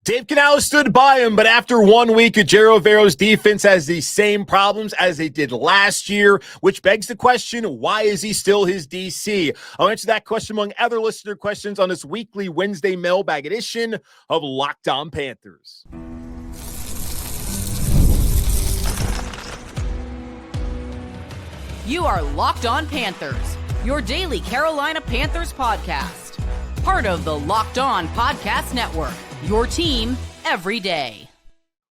Dave Canales stood by him, but after 1 week, Ejiro Evero's defense has the same problems as they did last year, which begs the question, why is he still his DC? I'll answer that question among other listener questions on this weekly Wednesday Mailbag edition of Locked On Panthers. You are Locked On Panthers, your daily Carolina Panthers podcast. Part of the Locked On Podcast Network, your team every day.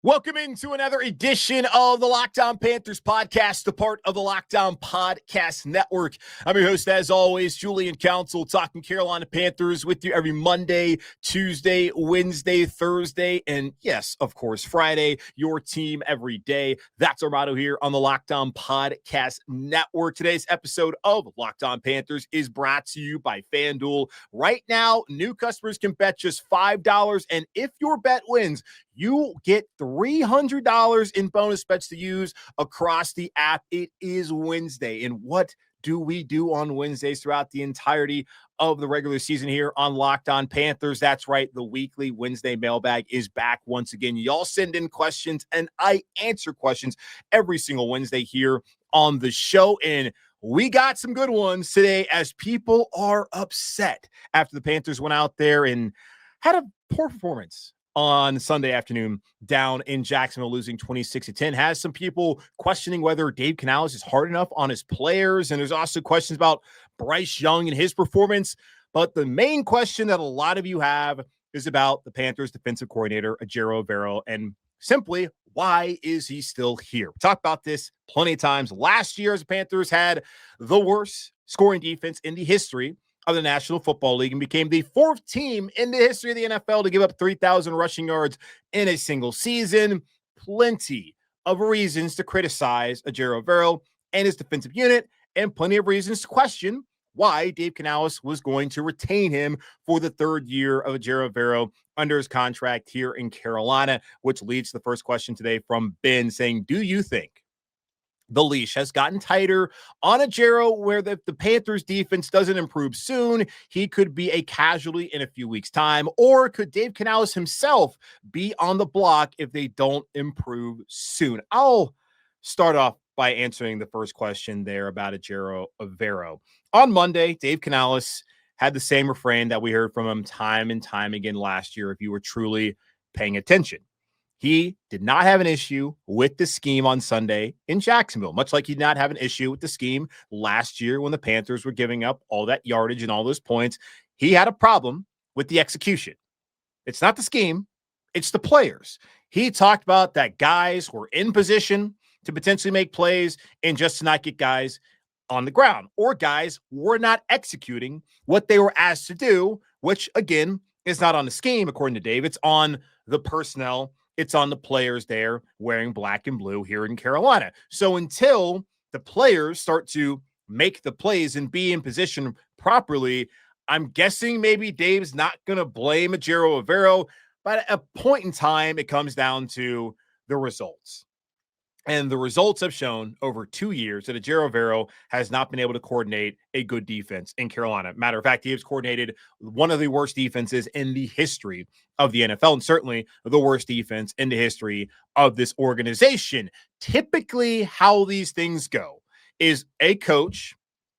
Welcome into another edition of the Locked On Panthers podcast, the part of the Locked On Podcast Network. I'm your host, as always, Julian Council, talking Carolina Panthers with you every Monday, Tuesday, Wednesday, Thursday, and yes, of course, Friday, your team every day. That's our motto here on the Locked On Podcast Network. Today's episode of Locked On Panthers is brought to you by FanDuel. Right now, new customers can bet just $5, and if your bet wins, you get $300 in bonus bets to use across the app. It is Wednesday, and what do we do on Wednesdays throughout the entirety of the regular season here on Locked On Panthers? That's right, the weekly Wednesday mailbag is back once again. Y'all send in questions, and I answer questions every single Wednesday here on the show, and we got some good ones today as people are upset after the Panthers went out there and had a poor performance on Sunday afternoon down in Jacksonville, losing 26-10. Has some people questioning whether Dave Canales is hard enough on his players, and there's also questions about Bryce Young and his performance. But the main question that a lot of you have is about the Panthers defensive coordinator, Ejiro Evero, and simply, why is he still here? We talked about this plenty of times. Last year, as the Panthers had the worst scoring defense in the history of the National Football League and became the fourth team in the history of the NFL to give up 3,000 rushing yards in a single season. Plenty of reasons to criticize Ejiro Evero and his defensive unit, and plenty of reasons to question why Dave Canales was going to retain him for the third year of Ejiro Evero under his contract here in Carolina, which leads to the first question today from Ben saying, do you think the leash has gotten tighter on Ejiro, where the Panthers defense doesn't improve soon, he could be a casualty in a few weeks' time? Or could Dave Canales himself be on the block if they don't improve soon? I'll start off by answering the first question there about Ejiro Evero. On Monday, Dave Canales had the same refrain that we heard from him time and time again last year, if you were truly paying attention. He did not have an issue with the scheme on Sunday in Jacksonville, much like he did not have an issue with the scheme last year when the Panthers were giving up all that yardage and all those points. He had a problem with the execution. It's not the scheme, it's the players. He talked about that guys were in position to potentially make plays and just to not get guys on the ground, or guys were not executing what they were asked to do, which again is not on the scheme, according to Dave. It's on the personnel. It's on the players there wearing black and blue here in Carolina. So until the players start to make the plays and be in position properly, I'm guessing maybe Dave's not going to blame Ejiro Evero, but at a point in time, it comes down to the results. And the results have shown over 2 years that Ejiro Evero has not been able to coordinate a good defense in Carolina. Matter of fact, he has coordinated one of the worst defenses in the history of the NFL, and certainly the worst defense in the history of this organization. Typically, how these things go is a coach,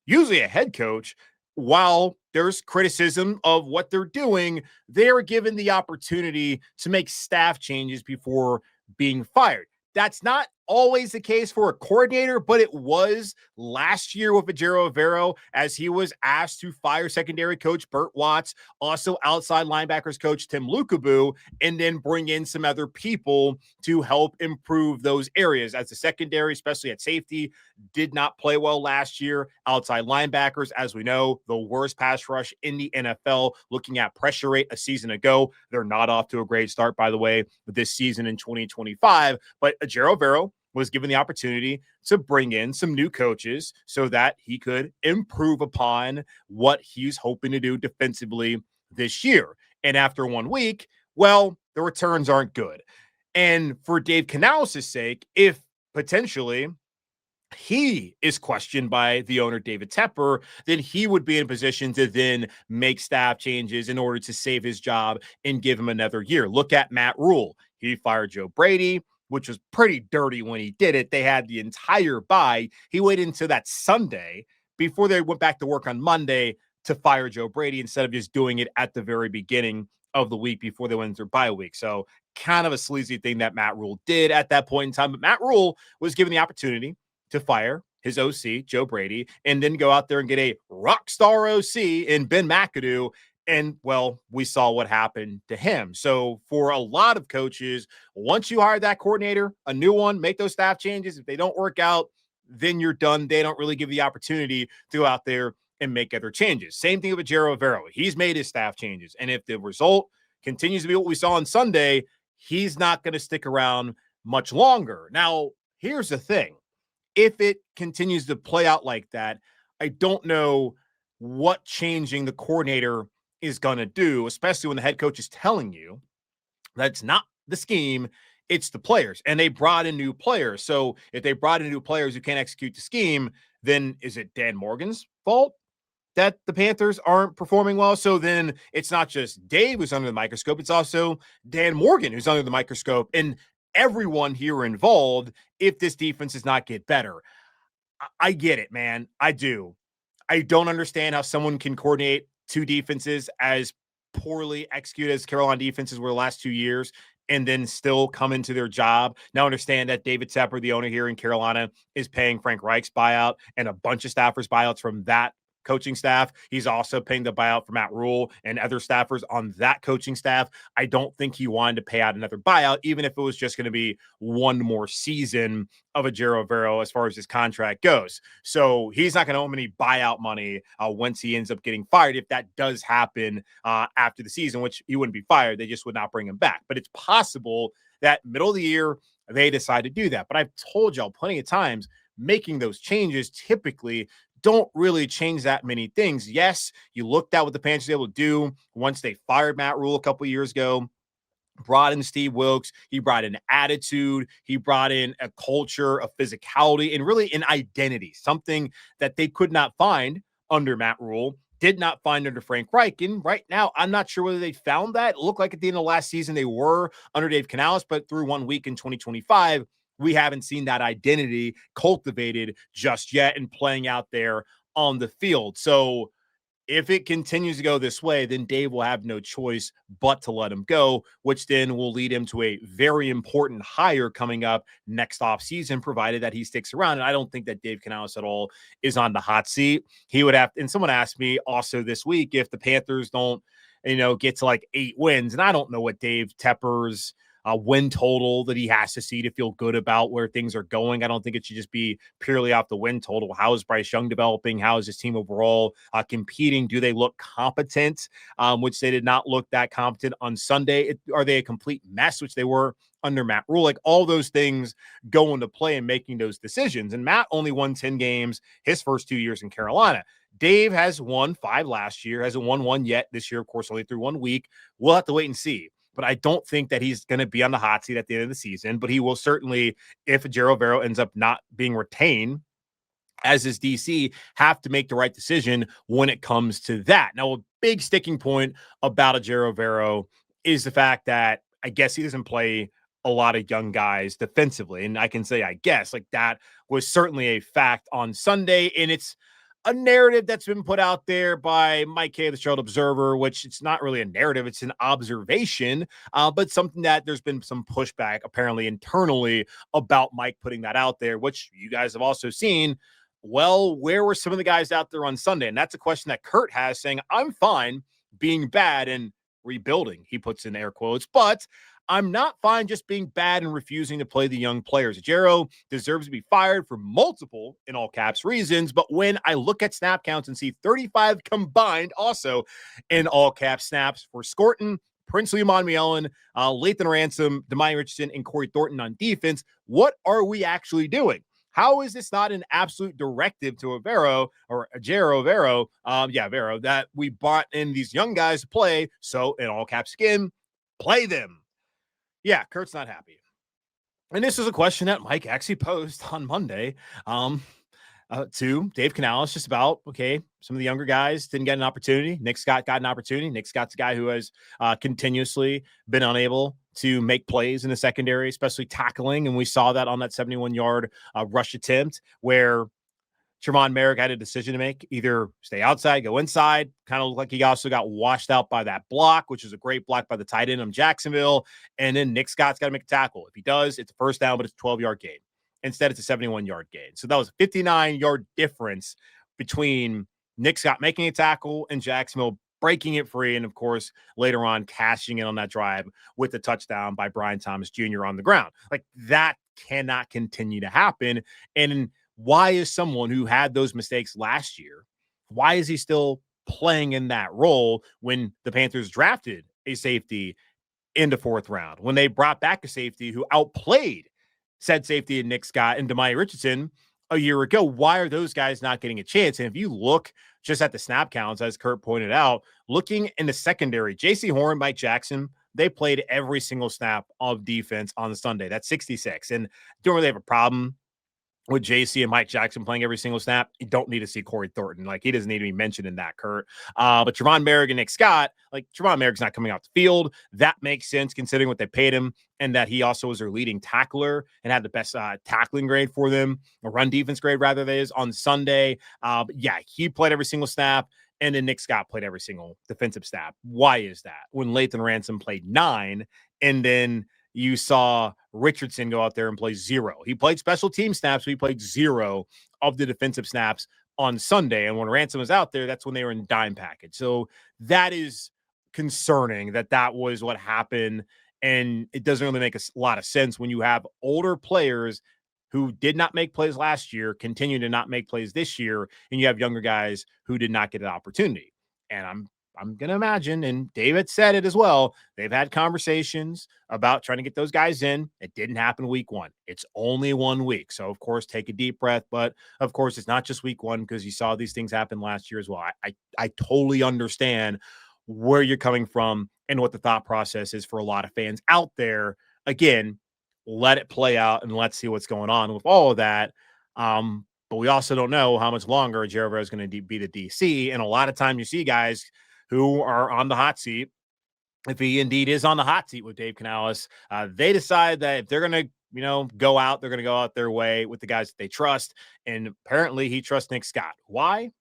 usually a head coach, while there's criticism of what they're doing, they're given the opportunity to make staff changes before being fired. That's not always the case for a coordinator, but it was last year with Ejiro Evero, as he was asked to fire secondary coach Burt Watts, also outside linebackers coach Tim Lukabu, and then bring in some other people to help improve those areas, as the secondary, especially at safety, did not play well last year. Outside linebackers, as we know, the worst pass rush in the NFL. Looking at pressure rate a season ago, they're not off to a great start, by the way, this season in 2025. But Ejiro Evero was given the opportunity to bring in some new coaches so that he could improve upon what he's hoping to do defensively this year. And after 1 week, well, the returns aren't good. And for Dave Canales' sake, if potentially he is questioned by the owner, David Tepper, then he would be in position to then make staff changes in order to save his job and give him another year. Look at Matt Rule. He fired Joe Brady, which was pretty dirty when he did it. They had the entire bye. He waited until that Sunday before they went back to work on Monday to fire Joe Brady instead of just doing it at the very beginning of the week before they went into their bye week. So kind of a sleazy thing that Matt Rule did at that point in time. But Matt Rule was given the opportunity to fire his OC, Joe Brady, and then go out there and get a rock star OC in Ben McAdoo. And, well, we saw what happened to him. So for a lot of coaches, once you hire that coordinator, a new one, make those staff changes. If they don't work out, then you're done. They don't really give you the opportunity to go out there and make other changes. Same thing with Ejiro Evero. He's made his staff changes. And if the result continues to be what we saw on Sunday, he's not going to stick around much longer. Now, here's the thing. If it continues to play out like that, I don't know what changing the coordinator is going to do, especially when the head coach is telling you that's not the scheme, it's the players. And they brought in new players. So if they brought in new players who can't execute the scheme, then is it Dan Morgan's fault that the Panthers aren't performing well? So then it's not just Dave who's under the microscope, it's also Dan Morgan who's under the microscope. And everyone here involved if this defense does not get better. I get it, man. I do. I don't understand how someone can coordinate two defenses as poorly executed as Carolina defenses were the last 2 years and then still come into their job. Now understand that David Tepper, the owner here in Carolina, is paying Frank Reich's buyout and a bunch of staffers' buyouts from that coaching staff. He's also paying the buyout for Matt Rule and other staffers on that coaching staff. I don't think he wanted to pay out another buyout, even if it was just going to be one more season of Ejiro Evero as far as his contract goes. So he's not going to owe him any buyout money once he ends up getting fired. If that does happen after the season, which he wouldn't be fired, they just would not bring him back. But it's possible that middle of the year, they decide to do that. But I've told y'all plenty of times, making those changes typically don't really change that many things. Yes, you looked at what the Panthers were able to do once they fired Matt Rule a couple of years ago, brought in Steve Wilkes. He brought in attitude. He brought in a culture of physicality and really an identity, something that they could not find under Matt Rule, did not find under Frank Reich. And right now, I'm not sure whether they found that. It looked like at the end of last season, they were under Dave Canales, but through 1 week in 2025, we haven't seen that identity cultivated just yet and playing out there on the field. So if it continues to go this way, then Dave will have no choice but to let him go, which then will lead him to a very important hire coming up next offseason, provided that he sticks around. And I don't think that Dave Canales at all is on the hot seat. He would have, and someone asked me also this week if the Panthers don't, get to like 8 wins. And I don't know what Dave Tepper's win total that he has to see to feel good about where things are going. I don't think it should just be purely off the win total. How is Bryce Young developing? How is his team overall competing? Do they look competent? Which they did not look that competent on Sunday. Are they a complete mess, which they were under Matt Rule? Like all those things go into play in making those decisions. And Matt only won 10 games his first 2 years in Carolina. Dave has won 5 last year, hasn't won 1 yet this year, of course, only through 1 week. We'll have to wait and see. But I don't think that he's going to be on the hot seat at the end of the season. But he will certainly, if Ejiro Evero ends up not being retained as his DC, have to make the right decision when it comes to that. Now, a big sticking point about Ejiro Evero is the fact that I guess he doesn't play a lot of young guys defensively. And I can say, I guess, like that was certainly a fact on Sunday. And it's a narrative that's been put out there by Mike Kay, the Charlotte Observer, which it's not really a narrative, it's an observation, but something that there's been some pushback apparently internally about Mike putting that out there, which you guys have also seen. Well, where were some of the guys out there on Sunday? And that's a question that Kurt has, saying, I'm fine being bad and rebuilding, he puts in air quotes, but I'm not fine just being bad and refusing to play the young players. Ejiro deserves to be fired for multiple, in all caps, reasons. But when I look at snap counts and see 35 combined, also in all caps snaps for Scorton, Princely Monmielen, Lathan Ransom, Demai Richardson, and Corey Thornton on defense, what are we actually doing? How is this not an absolute directive to Evero or Ejiro Evero? Evero, that we brought in these young guys to play. So in all caps skin, play them. Yeah, Kurt's not happy. And this is a question that Mike actually posed on Monday. To Dave Canales, just about, okay, some of the younger guys didn't get an opportunity. Nick Scott got an opportunity. Nick Scott's a guy who has continuously been unable to make plays in the secondary, especially tackling. And we saw that on that 71-yard rush attempt where Trevon Merrick had a decision to make, either stay outside, go inside. Kind of looked like he also got washed out by that block, which is a great block by the tight end of Jacksonville. And then Nick Scott's got to make a tackle. If he does, it's a first down, but it's a 12-yard gain. Instead, it's a 71-yard gain. So that was a 59-yard difference between Nick Scott making a tackle and Jacksonville breaking it free. And, of course, later on cashing in on that drive with the touchdown by Brian Thomas Jr. on the ground. Like, that cannot continue to happen. And why is someone who had those mistakes last year, why is he still playing in that role when the Panthers drafted a safety in the 4th round, when they brought back a safety who outplayed said safety and Nick Scott and Demai Richardson a year ago? Why are those guys not getting a chance? And if you look just at the snap counts, as Kurt pointed out, looking in the secondary, J.C. Horn, Mike Jackson, they played every single snap of defense on Sunday. That's 66. And don't really have a problem with JC and Mike Jackson playing every single snap. You don't need to see Corey Thornton. Like, he doesn't need to be mentioned in that, Kurt. But Trevon Merrick and Nick Scott, like, Trevon Merrick's not coming off the field. That makes sense considering what they paid him and that he also was their leading tackler and had the best tackling grade for them, a run defense grade, rather, that is, on Sunday. But yeah, he played every single snap, and then Nick Scott played every single defensive snap. Why is that? When Lathan Ransom played 9, and then you saw Richardson go out there and play 0. He played special team snaps, but he played 0 of the defensive snaps on Sunday. And when Ransom was out there, that's when they were in dime package. So that is concerning that was what happened. And it doesn't really make a lot of sense when you have older players who did not make plays last year, continue to not make plays this year, and you have younger guys who did not get an opportunity. And I'm going to imagine, and David said it as well, they've had conversations about trying to get those guys in. It didn't happen week 1. It's only 1 week. So, of course, take a deep breath. But, of course, it's not just week 1 because you saw these things happen last year as well. I totally understand where you're coming from and what the thought process is for a lot of fans out there. Again, let it play out and let's see what's going on with all of that. But we also don't know how much longer Ejiro Evero is going to be the DC. And a lot of time you see guys who are on the hot seat, if he indeed is on the hot seat with Dave Canales, they decide that if they're going to, go out, they're going to go out their way with the guys that they trust. And apparently he trusts Nick Scott. Why?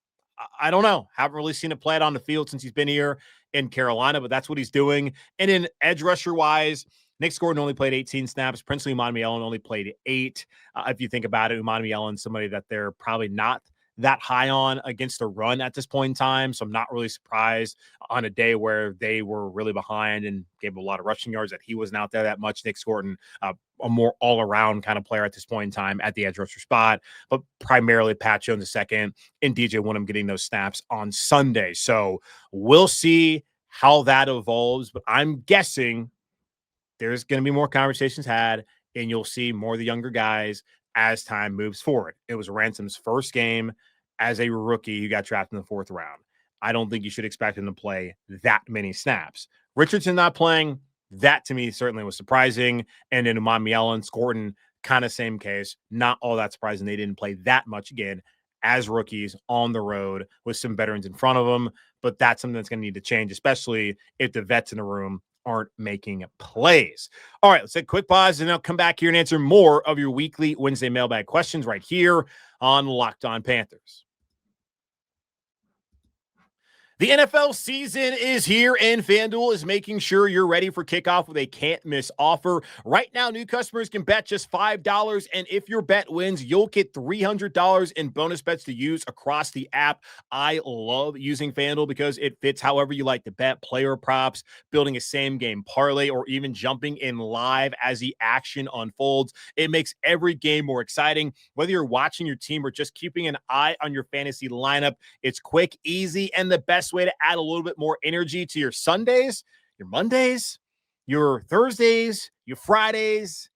I don't know. Haven't really seen it play out on the field since he's been here in Carolina, but that's what he's doing. And in edge rusher wise, Nick Gordon only played 18 snaps. Princely Umanmielen only played 8. If you think about it, Umanmielen, somebody that they're probably not that high on against the run at this point in time. So I'm not really surprised on a day where they were really behind and gave a lot of rushing yards that he wasn't out there that much. Nick Gordon, a more all-around kind of player at this point in time at the edge rusher spot, but primarily Pat Jones II and DJ Wooden getting those snaps on Sunday. So we'll see how that evolves, but I'm guessing there's going to be more conversations had, and you'll see more of the younger guys as time moves forward. It was Ransom's first game as a rookie who got drafted in the 4th round. I don't think you should expect him to play that many snaps. Richardson not playing, that to me certainly was surprising. And then Umanmielen, Gordon, kind of same case. Not all that surprising. They didn't play that much again as rookies on the road with some veterans in front of them. But that's something that's going to need to change, especially if the vets in the room aren't making plays. All right, let's take a quick pause, and I'll come back here and answer more of your weekly Wednesday mailbag questions right here on Locked On Panthers. The NFL season is here, and FanDuel is making sure you're ready for kickoff with a can't-miss offer. Right now, new customers can bet just $5, and if your bet wins, you'll get $300 in bonus bets to use across the app. I love using FanDuel because it fits however you like to bet, player props, building a same-game parlay, or even jumping in live as the action unfolds. It makes every game more exciting. Whether you're watching your team or just keeping an eye on your fantasy lineup, it's quick, easy, and the best way to add a little bit more energy to your Sundays, your Mondays, your Thursdays, your Fridays,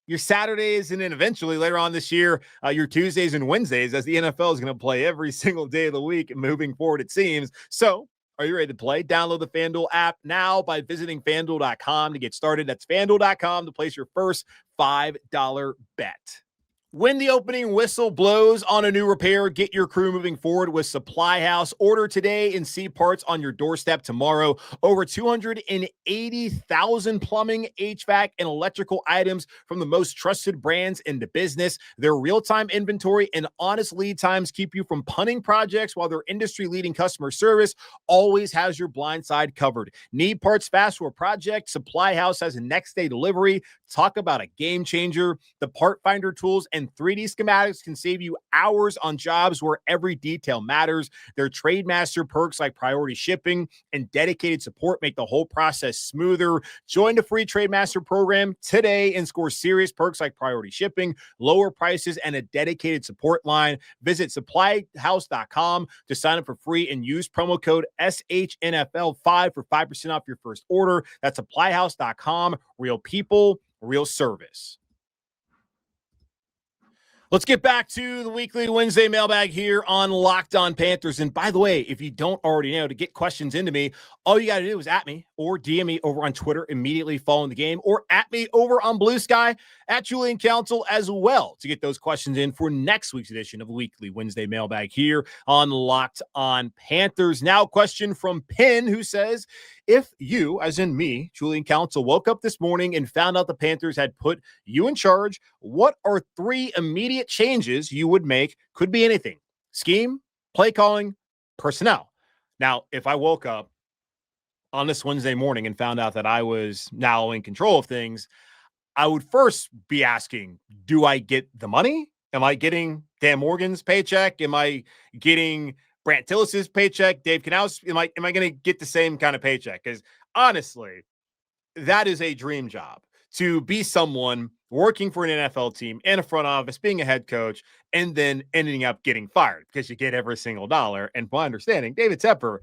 your Saturdays, and then eventually later on this year, your Tuesdays and Wednesdays, as the NFL is going to play every single day of the week moving forward, it seems. So Are you ready to play? Download the FanDuel app now by visiting FanDuel.com to get started. That's FanDuel.com to place your first $5 bet. When the opening whistle blows on a new repair, get your crew moving forward with Supply House. Order today and see parts on your doorstep tomorrow. Over 280,000 plumbing, HVAC, and electrical items from the most trusted brands in the business. Their real-time inventory and honest lead times keep you from punting projects, while their industry-leading customer service always has your blind side covered. Need parts fast for a project? Supply House has a next-day delivery. Talk about a game changer. The part finder tools and 3D schematics can save you hours on jobs where every detail matters. Their Trademaster perks like priority shipping and dedicated support make the whole process smoother. Join the free Trademaster program today and score serious perks like priority shipping, lower prices, and a dedicated support line. Visit supplyhouse.com to sign up for free and use promo code SHNFL5 for 5% off your first order. That's supplyhouse.com. Real people, real service. Let's get back to the weekly Wednesday mailbag here on Locked On Panthers. And by the way, if you don't already know, to get questions into me, all you got to do is at me or DM me over on Twitter immediately following the game, or at me over on Blue Sky at Julian Council as well to get those questions in for next week's edition of the weekly Wednesday mailbag here on Locked On Panthers. Now, question from Penn, who says, if you, as in me, Julian Council, woke up this morning and found out the Panthers had put you in charge, what are 3 immediate changes you would make? Could be anything: scheme, play calling, personnel. Now, if I woke up on this Wednesday morning and found out that I was now in control of things, I would first be asking, do I get the money? Am I getting Dan Morgan's paycheck? Am I getting Brant Tillis's paycheck? Dave Canales? Am I going to get the same kind of paycheck? Because honestly, that is a dream job, to be someone working for an NFL team in a front office, being a head coach, and then ending up getting fired because you get every single dollar. And my understanding, David Tepper,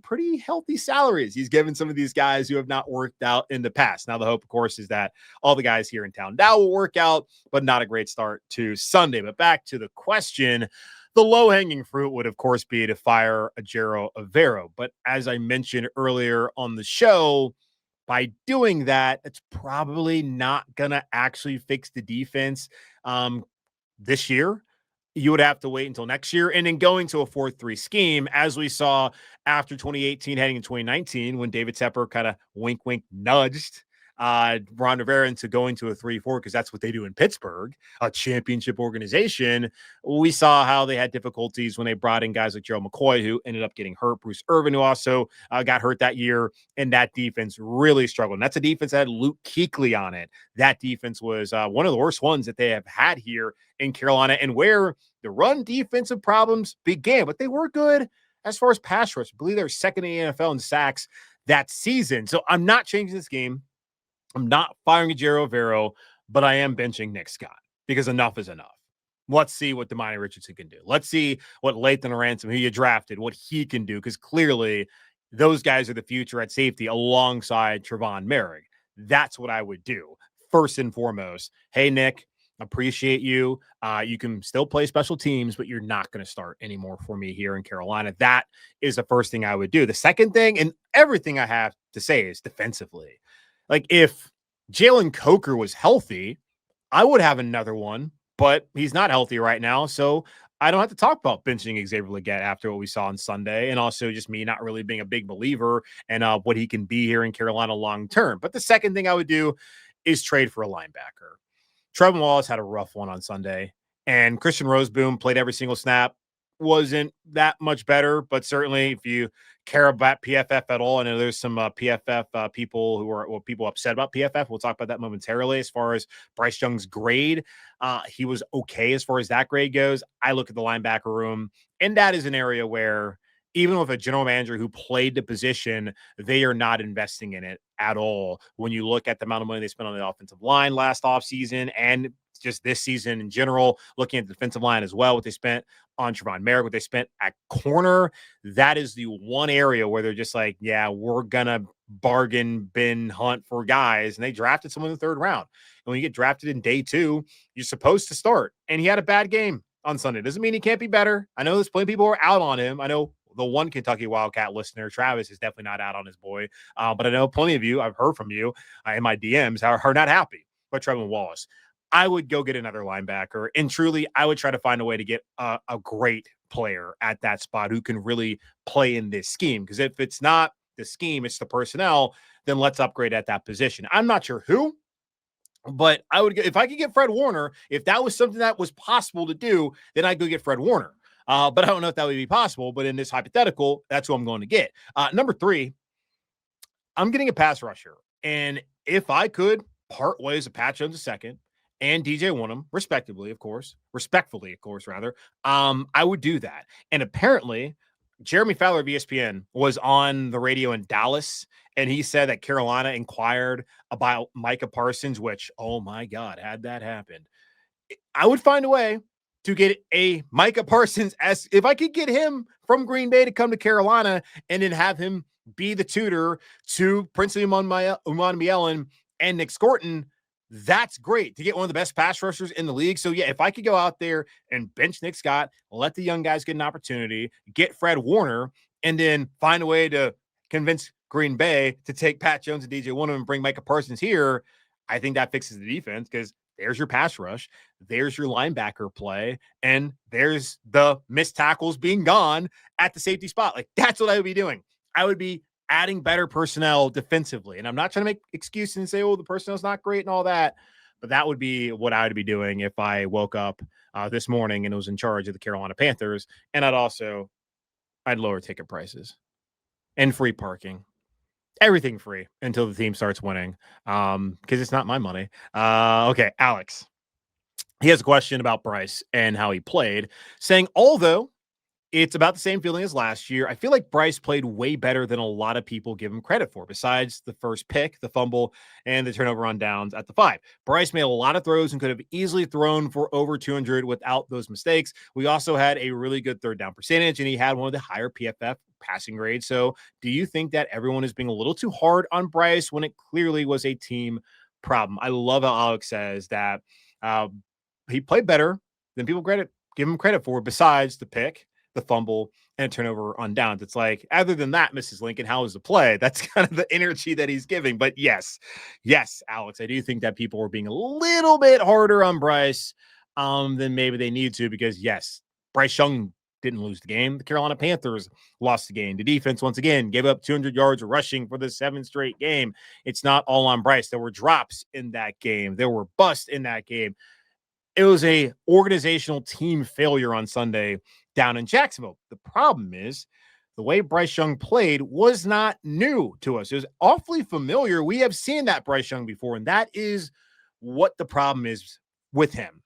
pretty healthy salaries he's given some of these guys who have not worked out in the past. Now, the hope, of course, is that all the guys here in town now will work out, but not a great start to Sunday. But back to the question, the low-hanging fruit would, of course, be to fire Ejiro Evero. But as I mentioned earlier on the show, by doing that, it's probably not going to actually fix the defense this year. You would have to wait until next year. And then going to a 4-3 scheme, as we saw after 2018 heading in 2019, when David Tepper kind of wink, nudged Ron Rivera into going to a 3-4, because that's what they do in Pittsburgh, a championship organization. We saw how they had difficulties when they brought in guys like Gerald McCoy, who ended up getting hurt, Bruce Irvin, who also got hurt that year, and that defense really struggled. And that's a defense that had Luke Kuechly on it. That defense was one of the worst ones that they have had here in Carolina, and where the run defensive problems began, but they were good as far as pass rush. I believe they're second in the NFL in sacks that season. So I'm not changing this game. I'm not firing Ejiro Evero, but I am benching Nick Scott, because enough is enough. Let's see what Damani Richardson can do. Let's see what Lathan Ransom, who you drafted, what he can do, because clearly those guys are the future at safety alongside Trevon Merrick. That's what I would do first and foremost. Hey, Nick, appreciate you. You can still play special teams, but you're not going to start anymore for me here in Carolina. That is the first thing I would do. The second thing, and everything I have to say, is defensively. Like, if Jalen Coker was healthy, I would have another one, but he's not healthy right now. So I don't have to talk about benching Xavier Legette after what we saw on Sunday, and also just me not really being a big believer in what he can be here in Carolina long term. But the second thing I would do is trade for a linebacker. Trevin Wallace had a rough one on Sunday, and Christian Roseboom played every single snap. Wasn't that much better, but certainly if you care about PFF at all, I know there's some PFF people who are people upset about PFF. We'll talk about that momentarily. As far as Bryce Young's grade, he was okay as far as that grade goes. I look at the linebacker room, and that is an area where even with a general manager who played the position, they are not investing in it at all. When you look at the amount of money they spent on the offensive line last offseason, and just this season in general, looking at the defensive line as well, what they spent on Trevon Merrick, what they spent at corner, that is the one area where they're just like, yeah, we're going to bargain bin hunt for guys. And they drafted someone in the third round. And when you get drafted in day 2, you're supposed to start. And he had a bad game on Sunday. Doesn't mean he can't be better. I know there's plenty of people who are out on him. I know The one Kentucky Wildcat listener, Travis, is definitely not out on his boy. But I know plenty of you, I've heard from you in my DMs, are not happy with Trevin Wallace. I would go get another linebacker. And truly, I would try to find a way to get a great player at that spot who can really play in this scheme. Because if it's not the scheme, it's the personnel, then let's upgrade at that position. I'm not sure who, but I would get, if I could get Fred Warner, if that was something that was possible to do, then I'd go get Fred Warner. But I don't know if that would be possible. But in this hypothetical, that's who I'm going to get. Number 3, I'm getting a pass rusher. And if I could part ways with Pat Jones II and DJ Wonnum, respectfully, of course, rather, I would do that. And apparently, Jeremy Fowler of ESPN was on the radio in Dallas, and he said that Carolina inquired about Micah Parsons, which, oh my God, had that happened, I would find a way to get a Micah Parsons as if I could get him from Green Bay to come to Carolina and then have him be the tutor to Princely Umanmielen and Nick Scorton. That's great to get one of the best pass rushers in the league. So, yeah, if I could go out there and bench Nick Scott, let the young guys get an opportunity, get Fred Warner, and then find a way to convince Green Bay to take Pat Jones and DJ Wonnum and bring Micah Parsons here, I think that fixes the defense because there's your pass rush, there's your linebacker play, and there's the missed tackles being gone at the safety spot. Like, that's what I would be doing. I would be adding better personnel defensively. And I'm not trying to make excuses and say, oh, the personnel's not great and all that, but that would be what I would be doing if I woke up this morning and was in charge of the Carolina Panthers. And I'd lower ticket prices and free parking, everything free until the team starts winning. Because it's not my money. Okay, Alex, he has a question about Bryce and how he played, saying, although it's about the same feeling as last year, I feel like Bryce played way better than a lot of people give him credit for, besides the first pick, the fumble, and the turnover on downs at the 5. Bryce made a lot of throws and could have easily thrown for over 200 without those mistakes. We also had a really good third down percentage, and he had one of the higher PFF passing grades. So do you think that everyone is being a little too hard on Bryce when it clearly was a team problem? I love how Alex says that he played better than people give him credit for, besides the pick, the fumble, and turnover on downs. It's like, other than that, Mrs. Lincoln, how was the play? That's kind of the energy that he's giving. But yes, Alex, I do think that people are being a little bit harder on Bryce than maybe they need to, because yes, Bryce Young didn't lose the game. The Carolina Panthers lost the game. The defense, once again, gave up 200 yards rushing for the 7th straight game. It's not all on Bryce. There were drops in that game. There were busts in that game. It was a organizational team failure on Sunday down in Jacksonville. The problem is the way Bryce Young played was not new to us. It was awfully familiar. We have seen that Bryce Young before, and that is what the problem is with him.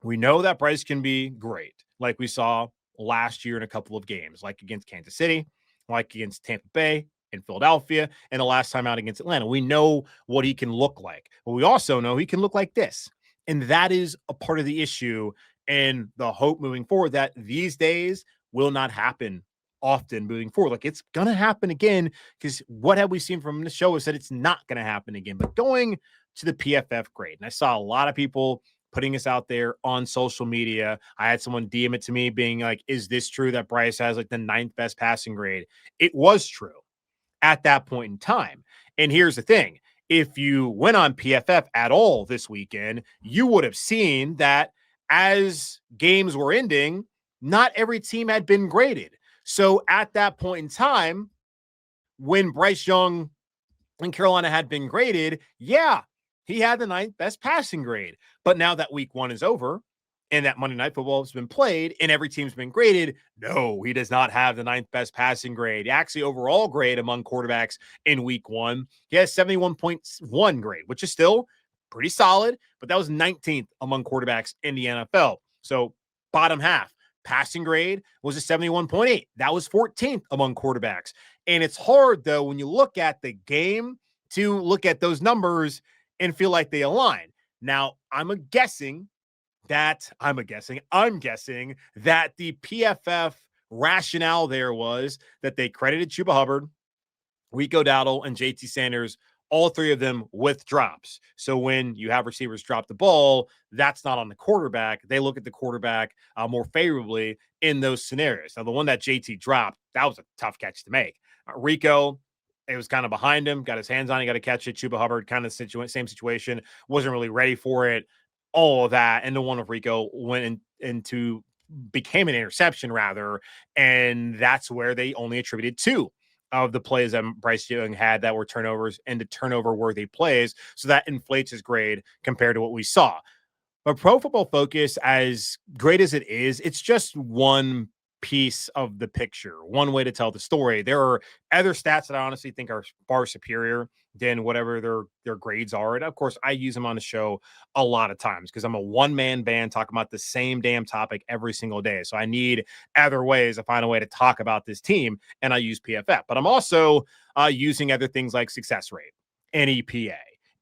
We know that Bryce can be great, like we saw last year in a couple of games, like against Kansas City, like against Tampa Bay and Philadelphia, and the last time out against Atlanta. We know what he can look like, but we also know he can look like this. And that is a part of the issue and the hope moving forward, that these days will not happen often moving forward. Like, it's going to happen again, because what have we seen from the show is that it's not going to happen again. But going to the PFF grade, and I saw a lot of people putting us out there on social media. I had someone DM it to me being like, is this true that Bryce has like the 9th best passing grade? It was true at that point in time. And here's the thing. If you went on PFF at all this weekend, you would have seen that as games were ending, not every team had been graded. So at that point in time, when Bryce Young and Carolina had been graded, yeah, he had the 9th best passing grade. But now that week 1 is over and that Monday Night Football has been played and every team's been graded, no, he does not have the 9th best passing grade. Actually, overall grade among quarterbacks in week 1, he has 71.1 grade, which is still pretty solid, but that was 19th among quarterbacks in the NFL. So bottom half, passing grade was a 71.8. That was 14th among quarterbacks. And it's hard, though, when you look at the game to look at those numbers and feel like they align. Now, I'm guessing that the PFF rationale there was that they credited Chuba Hubbard, Rico Dowdle, and JT Sanders, all 3 of them with drops. So when you have receivers drop the ball, that's not on the quarterback. They look at the quarterback more favorably in those scenarios. Now, the one that JT dropped, that was a tough catch to make. Rico, it was kind of behind him, got his hands on it, got to catch it. Chuba Hubbard, kind of same situation, wasn't really ready for it. All of that, and the one of Rico went into became an interception rather, and that's where they only attributed 2 of the plays that Bryce Young had that were turnovers and the turnover-worthy plays, so that inflates his grade compared to what we saw. But Pro Football Focus, as great as it is, it's just one piece of the picture, one way to tell the story. There are other stats that I honestly think are far superior than whatever their grades are. And of course, I use them on the show a lot of times because I'm a one-man band talking about the same damn topic every single day. So I need other ways to find a way to talk about this team, and I use PFF. But I'm also using other things like success rate and EPA.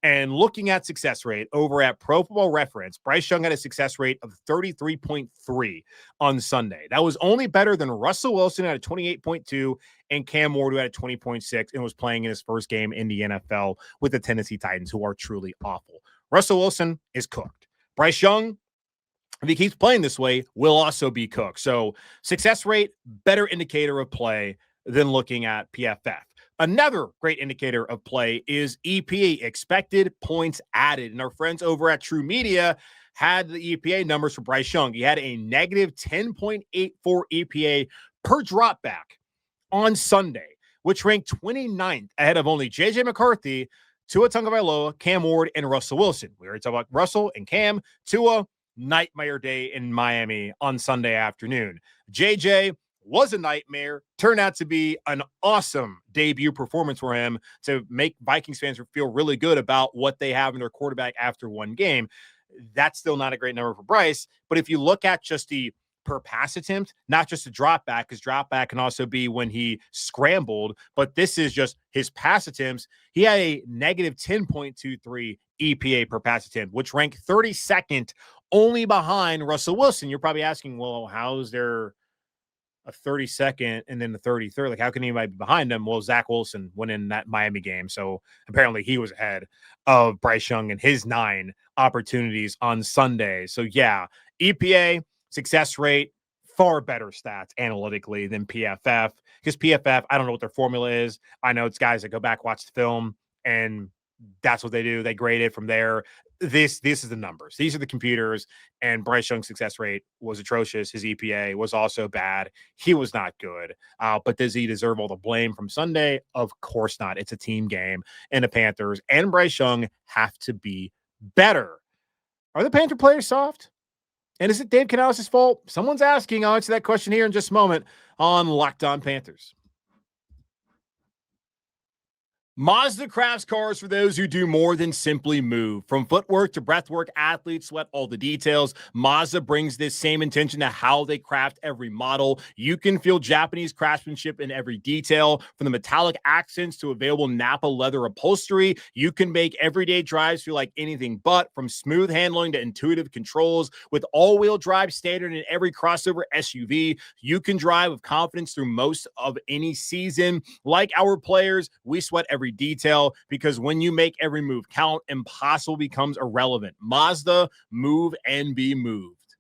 And looking at success rate over at Pro Football Reference, Bryce Young had a success rate of 33.3 on Sunday. That was only better than Russell Wilson at a 28.2 and Cam Ward, who had a 20.6 and was playing in his first game in the NFL with the Tennessee Titans, who are truly awful. Russell Wilson is cooked. Bryce Young, if he keeps playing this way, will also be cooked. So success rate, better indicator of play than looking at PFF. Another great indicator of play is EPA, expected points added. And our friends over at True Media had the EPA numbers for Bryce Young. He had a negative 10.84 EPA per dropback on Sunday, which ranked 29th ahead of only J.J. McCarthy, Tua Tagovailoa, Cam Ward, and Russell Wilson. We already talked about Russell and Cam. Tua, nightmare day in Miami on Sunday afternoon. J.J. was a nightmare, turned out to be an awesome debut performance for him to make Vikings fans feel really good about what they have in their quarterback after one game. That's still not a great number for Bryce, but if you look at just the per pass attempt, not just a drop back, because drop back can also be when he scrambled, but this is just his pass attempts. He had a negative 10.23 EPA per pass attempt, which ranked 32nd only behind Russell Wilson. You're probably asking, well, how's there a 32nd and then the 33rd? Like, how can anybody be behind him? Well, Zach Wilson went in that Miami game, so apparently he was ahead of Bryce Young and his 9 opportunities on Sunday. So yeah, EPA, success rate, far better stats analytically than PFF, because PFF, I don't know what their formula is. I know it's guys that go back, watch the film, and that's what they do. They grade it from there. This is the numbers. These are the computers, and Bryce Young's success rate was atrocious. His EPA was also bad. He was not good. But does he deserve all the blame from Sunday? Of course not. It's a team game, and the Panthers and Bryce Young have to be better. Are the Panther players soft? And is it Dave Canales' fault? Someone's asking. I'll answer that question here in just a moment on Locked On Panthers. Mazda crafts cars for those who do more than simply move. From footwork to breathwork, athletes sweat all the details. Mazda brings this same intention to how they craft every model. You can feel Japanese craftsmanship in every detail. From the metallic accents to available Napa leather upholstery, you can make everyday drives feel like anything but. From smooth handling to intuitive controls, with all-wheel drive standard in every crossover SUV, you can drive with confidence through most of any season. Like our players, we sweat every detail, because when you make every move count, impossible becomes irrelevant. Mazda, move and be moved.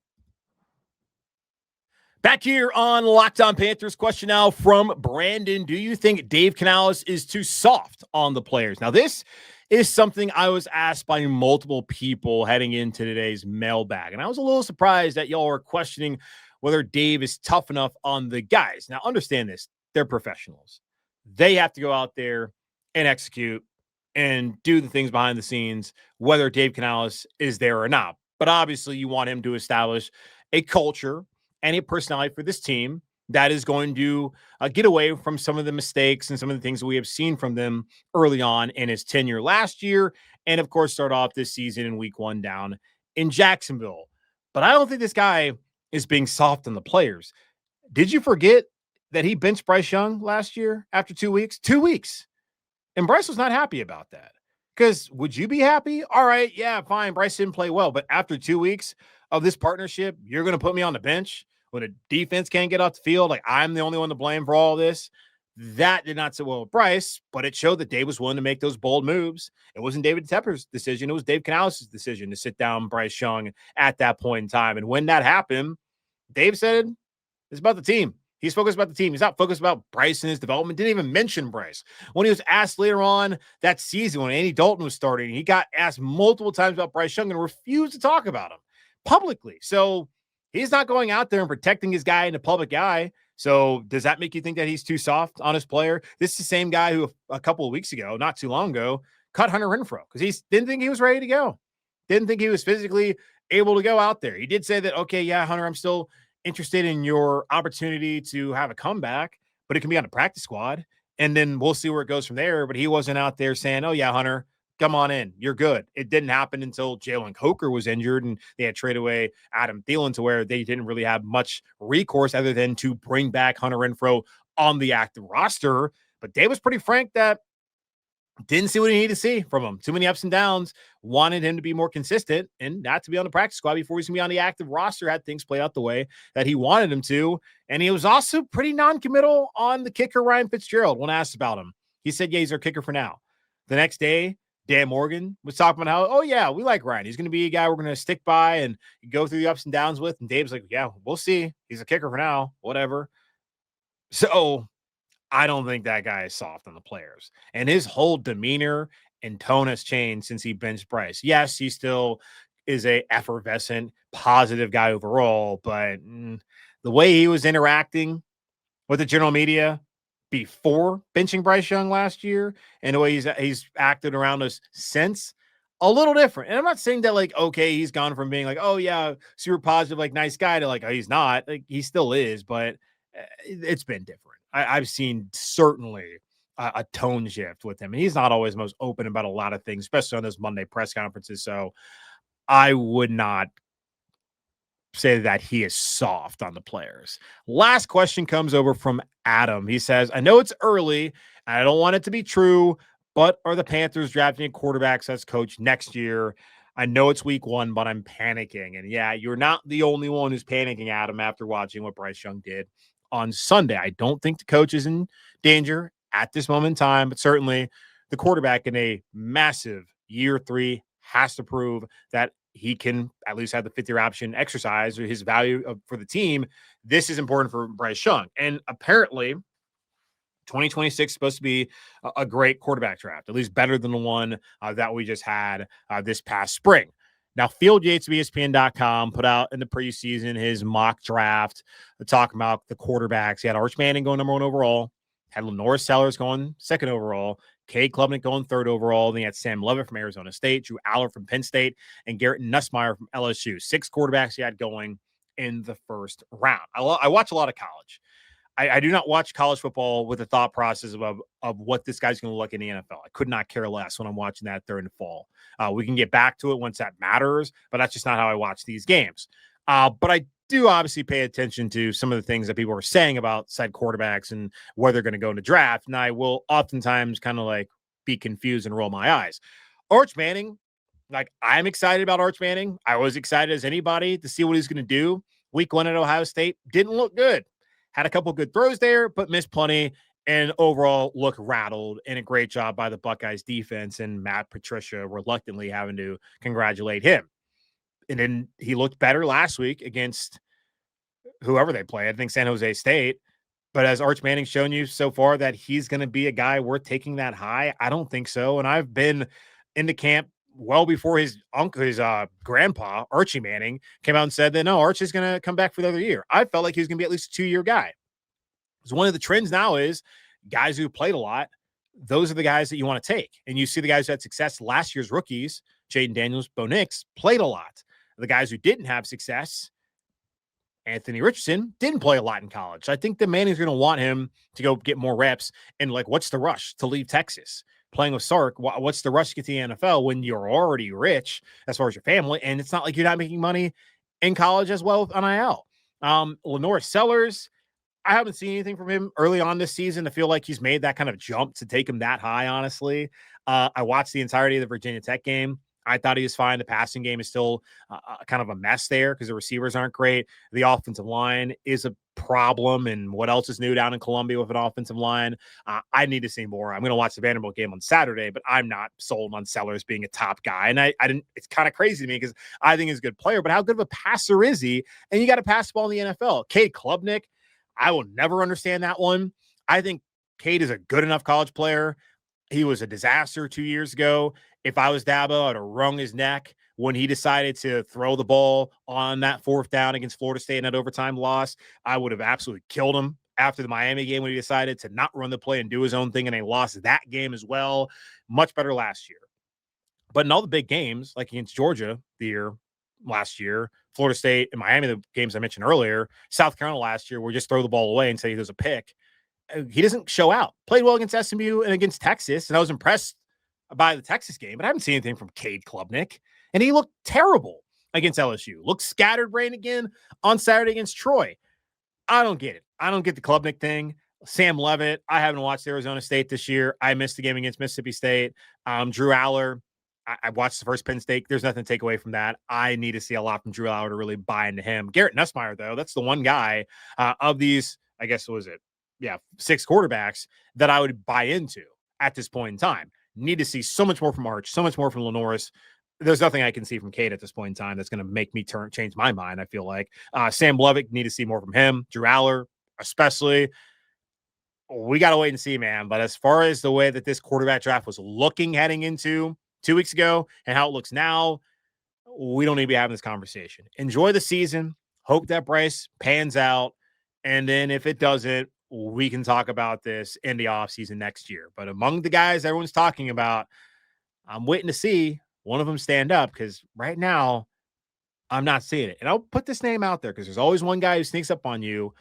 Back here on Locked On Panthers, question now from Brandon. Do you think Dave Canales is too soft on the players? Now, this is something I was asked by multiple people heading into today's mailbag, and I was a little surprised that y'all are questioning whether Dave is tough enough on the guys. Now, understand this. They're professionals. They have to go out there and execute and do the things behind the scenes, whether Dave Canales is there or not. But obviously, you want him to establish a culture and a personality for this team that is going to get away from some of the mistakes and some of the things that we have seen from them early on in his tenure last year, and of course, start off this season in week 1 down in Jacksonville. But I don't think this guy is being soft on the players. Did you forget that he benched Bryce Young last year after 2 weeks? 2 weeks. And Bryce was not happy about that. Because would you be happy? All right, yeah, fine. Bryce didn't play well. But after 2 weeks of this partnership, you're going to put me on the bench when a defense can't get off the field? Like, I'm the only one to blame for all this? That did not sit well with Bryce, but it showed that Dave was willing to make those bold moves. It wasn't David Tepper's decision. It was Dave Canales' decision to sit down Bryce Young at that point in time. And when that happened, Dave said, it's about the team. He's focused about the team. He's not focused about Bryce and his development. Didn't even mention Bryce. When he was asked later on that season when Andy Dalton was starting, he got asked multiple times about Bryce Young and refused to talk about him publicly. So he's not going out there and protecting his guy in the public eye. So does that make you think that he's too soft on his player? This is the same guy who a couple of weeks ago, not too long ago, cut Hunter Renfrow because he didn't think he was ready to go. Didn't think he was physically able to go out there. He did say that, okay, yeah, Hunter, I'm still interested in your opportunity to have a comeback, but it can be on the practice squad. And then we'll see where it goes from there. But he wasn't out there saying, oh, yeah, Hunter, come on in. You're good. It didn't happen until Jalen Coker was injured and they had traded away Adam Thielen to where they didn't really have much recourse other than to bring back Hunter Renfrow on the active roster. But Dave was pretty frank that didn't see what he needed to see from him. Too many ups and downs. Wanted him to be more consistent and not to be on the practice squad before he's going to be on the active roster. Had things play out the way that he wanted him to. And he was also pretty non-committal on the kicker, Ryan Fitzgerald, when asked about him. He said, yeah, he's our kicker for now. The next day, Dan Morgan was talking about how, oh, yeah, we like Ryan. He's going to be a guy we're going to stick by and go through the ups and downs with. And Dave's like, yeah, we'll see. He's a kicker for now, whatever. So I don't think that guy is soft on the players. And his whole demeanor and tone has changed since he benched Bryce. Yes, he still is a effervescent, positive guy overall, but the way he was interacting with the general media before benching Bryce Young last year and the way he's acted around us since, a little different. And I'm not saying that, like, okay, he's gone from being like, oh, yeah, super positive, like, nice guy to like, oh, he's not. Like, he still is, but it's been different. I've seen certainly a tone shift with him. And he's not always most open about a lot of things, especially on those Monday press conferences. So I would not say that he is soft on the players. Last question comes over from Adam. He says, I know it's early and I don't want it to be true, but are the Panthers drafting a quarterback as coach next year? I know it's week 1, but I'm panicking. And yeah, you're not the only one who's panicking, Adam, after watching what Bryce Young did on Sunday. I don't think the coach is in danger at this moment in time, but certainly the quarterback in a massive year 3 has to prove that he can at least have the 5th-year option exercise or his value for the team. This is important for Bryce Young. And apparently 2026 is supposed to be a great quarterback draft, at least better than the one that we just had this past spring. Now, Field Yates of ESPN.com put out in the preseason his mock draft, talking about the quarterbacks. He had Arch Manning going number 1 overall, had Lenore Sellers going 2nd overall, Cade Klubnik going 3rd overall. Then he had Sam Levitt from Arizona State, Drew Aller from Penn State, and Garrett Nussmeier from LSU. 6 quarterbacks he had going in the first round. I watch a lot of college. I do not watch college football with the thought process of what this guy's going to look in the NFL. I could not care less when I'm watching that during the fall. We can get back to it once that matters, but that's just not how I watch these games. But I do obviously pay attention to some of the things that people are saying about said quarterbacks and where they're going to go in the draft. And I will oftentimes kind of like be confused and roll my eyes. Arch Manning, like, I'm excited about Arch Manning. I was excited as anybody to see what he's going to do. Week 1 at Ohio State didn't look good. Had a couple good throws there, but missed plenty, and overall looked rattled. And a great job by the Buckeyes defense and Matt Patricia reluctantly having to congratulate him. And then he looked better last week against whoever they play. I think San Jose State. But has Arch Manning shown you so far that he's going to be a guy worth taking that high? I don't think so. And I've been in the camp well before his uncle, his grandpa, Archie Manning, came out and said that, no, Arch is going to come back for the other year. I felt like he was going to be at least a 2-year guy. So one of the trends now is guys who played a lot, those are the guys that you want to take. And you see the guys who had success last year's rookies, Jaden Daniels, Bo Nix, played a lot. The guys who didn't have success, Anthony Richardson, didn't play a lot in college. So I think the Manning's going to want him to go get more reps. And like, what's the rush to leave Texas? Playing with Sark, what's the rush to get to the NFL when you're already rich as far as your family? And it's not like you're not making money in college as well with NIL. Lenore Sellers, I haven't seen anything from him early on this season to feel like he's made that kind of jump to take him that high, honestly. I watched the entirety of the Virginia Tech game. I thought he was fine. The passing game is still kind of a mess there because the receivers aren't great. The offensive line is a problem. And what else is new down in Columbia with an offensive line? I need to see more. I'm going to watch the Vanderbilt game on Saturday, but I'm not sold on Sellers being a top guy. And I didn't, it's kind of crazy to me because I think he's a good player, but how good of a passer is he? And you got to pass the ball in the NFL. Cade Klubnik, I will never understand that one. I think Cade is a good enough college player. He was a disaster 2 years ago. If I was Dabo, I'd have wrung his neck when he decided to throw the ball on that 4th down against Florida State in that overtime loss. I would have absolutely killed him after the Miami game when he decided to not run the play and do his own thing, and they lost that game as well. Much better last year. But in all the big games, like against Georgia last year, Florida State and Miami, the games I mentioned earlier, South Carolina last year, where just throw the ball away and say there's a pick. He doesn't show out. Played well against SMU and against Texas, and I was impressed by the Texas game, but I haven't seen anything from Cade Klubnik, and he looked terrible against LSU. Looked scattered brain again on Saturday against Troy. I don't get it. I don't get the Klubnik thing. Sam Leavitt, I haven't watched Arizona State this year. I missed the game against Mississippi State. Drew Aller, I watched the first Penn State. There's nothing to take away from that. I need to see a lot from Drew Aller to really buy into him. Garrett Nussmeier, though, that's the one guy of these, I guess, what was it? Yeah, 6 quarterbacks that I would buy into at this point in time. Need to see so much more from Arch, so much more from Lenoris. There's nothing I can see from Cade at this point in time that's going to make me change my mind, I feel like. Sam Leavitt, need to see more from him. Drew Aller, especially. We got to wait and see, man. But as far as the way that this quarterback draft was looking heading into 2 weeks ago and how it looks now, we don't need to be having this conversation. Enjoy the season. Hope that Bryce pans out. And then if it doesn't, we can talk about this in the offseason next year. But among the guys everyone's talking about, I'm waiting to see one of them stand up, because right now I'm not seeing it. And I'll put this name out there because there's always one guy who sneaks up on you.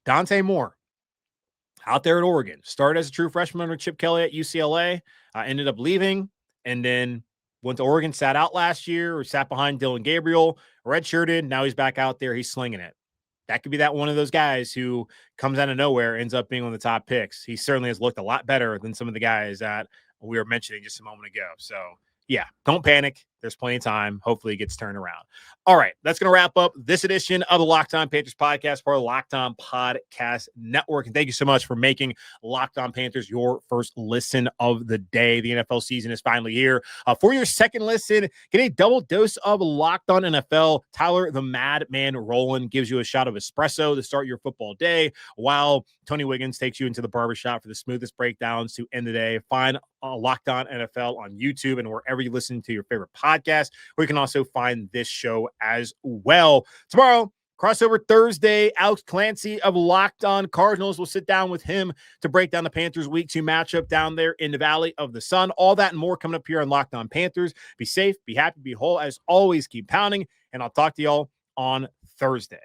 Dante Moore, out there at Oregon, started as a true freshman under Chip Kelly at UCLA, ended up leaving, and then went to Oregon, sat out last year, or sat behind Dylan Gabriel, redshirted. Now he's back out there. He's slinging it. That could be that one of those guys who comes out of nowhere, ends up being one of the top picks. He certainly has looked a lot better than some of the guys that we were mentioning just a moment ago. So, yeah, don't panic. There's plenty of time. Hopefully it gets turned around. All right, that's going to wrap up this edition of the Locked On Panthers podcast for the Locked On Podcast Network. And thank you so much for making Locked On Panthers your first listen of the day. The NFL season is finally here. For your second listen, get a double dose of Locked On NFL. Tyler the Madman Rowland gives you a shot of espresso to start your football day, while Tony Wiggins takes you into the barbershop for the smoothest breakdowns to end the day. Find Locked On NFL on YouTube and wherever you listen to your favorite podcast, where you can also find this show as well. Tomorrow, crossover Thursday, Alex Clancy of Locked On Cardinals will sit down with him to break down the Panthers Week 2 matchup down there in the Valley of the Sun. All that and more coming up here on Locked On Panthers. Be safe, be happy, be whole. As always, keep pounding, and I'll talk to y'all on Thursday.